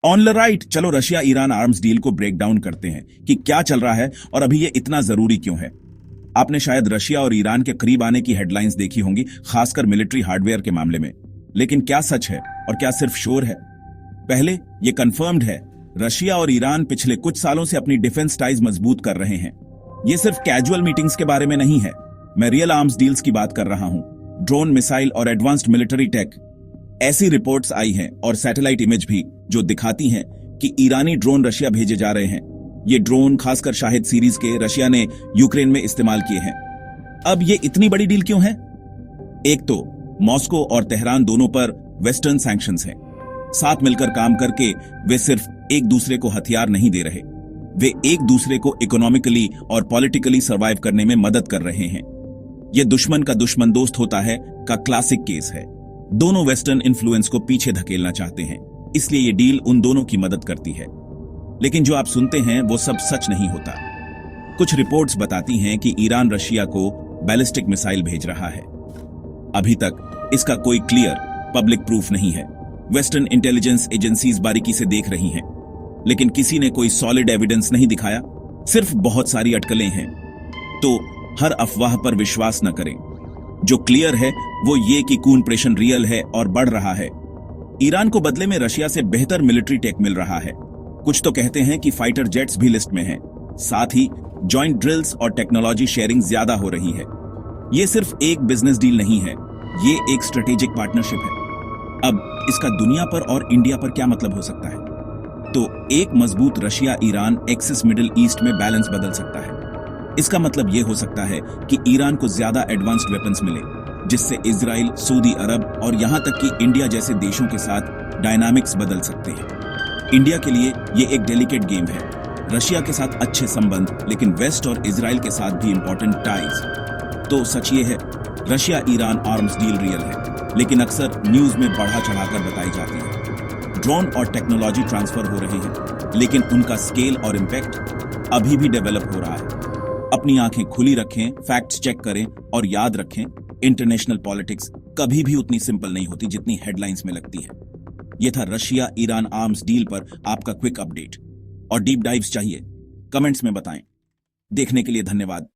On the right, चलो Russia Iran arms deal को break down करते हैं कि क्या चल रहा है और अभी ये इतना जरूरी क्यों है। आपने शायद रशिया और ईरान के करीब आने की हेडलाइंस देखी होंगी, खासकर मिलिट्री हार्डवेयर के मामले में। लेकिन क्या सच है और क्या सिर्फ शोर है? पहले ये कंफर्म्ड है, रशिया और ईरान पिछले कुछ सालों से अपनी डिफेंस टाइज मजबूत कर रहे हैं। ये सिर्फ कैजुअल मीटिंग्स के बारे में नहीं है, मैं रियल आर्म्स डील्स की बात कर रहा हूं। ड्रोन, मिसाइल और एडवांस्ड मिलिट्री टेक। ऐसी रिपोर्ट्स आई हैं और सैटेलाइट इमेज भी जो दिखाती हैं कि ईरानी ड्रोन रशिया भेजे जा रहे हैं। ये ड्रोन खासकर शाहिद सीरीज के रशिया ने यूक्रेन में इस्तेमाल किए हैं। अब ये इतनी बड़ी डील क्यों है? एक तो मॉस्को और तेहरान दोनों पर वेस्टर्न सैंक्शंस हैं। साथ मिलकर काम करके वे सिर्फ एक दूसरे को हथियार नहीं दे रहे, वे एक दूसरे को इकोनॉमिकली और पॉलिटिकली सर्वाइव करने में मदद कर रहे हैं। यह दुश्मन का दुश्मन दोस्त होता है का क्लासिक केस है। दोनों वेस्टर्न इन्फ्लुएंस को पीछे धकेलना चाहते हैं, इसलिए ये डील उन दोनों की मदद करती है। लेकिन जो आप सुनते हैं वो सब सच नहीं होता। कुछ रिपोर्ट्स बताती हैं कि ईरान रशिया को बैलिस्टिक मिसाइल भेज रहा है। अभी तक इसका कोई क्लियर पब्लिक प्रूफ नहीं है। वेस्टर्न इंटेलिजेंस एजेंसीज बारीकी से देख रही हैं, लेकिन किसी ने कोई सॉलिड एविडेंस नहीं दिखाया, सिर्फ बहुत सारी अटकलें हैं। तो हर अफवाह पर विश्वास न करें। जो क्लियर है वो ये कि खून प्रेशन रियल है और बढ़ रहा है। ईरान को बदले में रशिया से बेहतर मिलिट्री टेक मिल रहा है। कुछ तो कहते हैं कि फाइटर जेट्स भी लिस्ट में हैं। साथ ही जॉइंट ड्रिल्स और टेक्नोलॉजी शेयरिंग ज्यादा हो रही है। ये सिर्फ एक बिजनेस डील नहीं है, ये एक स्ट्रेटेजिक पार्टनरशिप है। अब इसका दुनिया पर और इंडिया पर क्या मतलब हो सकता है? तो एक मजबूत Russia Iran axis middle east में बैलेंस बदल सकता है। इसका मतलब यह हो सकता है कि ईरान को ज्यादा एडवांस्ड वेपन्स मिले, जिससे इजराइल, सऊदी अरब और यहां तक कि इंडिया जैसे देशों के साथ डायनामिक्स बदल सकते हैं। इंडिया के लिए यह एक डेलिकेट गेम है। रशिया के साथ अच्छे संबंध, लेकिन वेस्ट और इजराइल के साथ भी इंपॉर्टेंट टाइज। तो सच ये है, Russia Iran arms deal real है, लेकिन अक्सर न्यूज में बढ़ा चढ़ाकर बताई जाती है। ड्रोन और टेक्नोलॉजी ट्रांसफर हो रहे हैं, लेकिन उनका स्केल और इम्पैक्ट अभी भी डेवलप हो रहा है। अपनी आंखें खुली रखें, फैक्ट्स चेक करें और याद रखें, इंटरनेशनल पॉलिटिक्स कभी भी उतनी सिंपल नहीं होती जितनी हेडलाइंस में लगती है। यह था रशिया ईरान आर्म्स डील पर आपका क्विक अपडेट। और डीप डाइव्स चाहिए? कमेंट्स में बताएं। देखने के लिए धन्यवाद।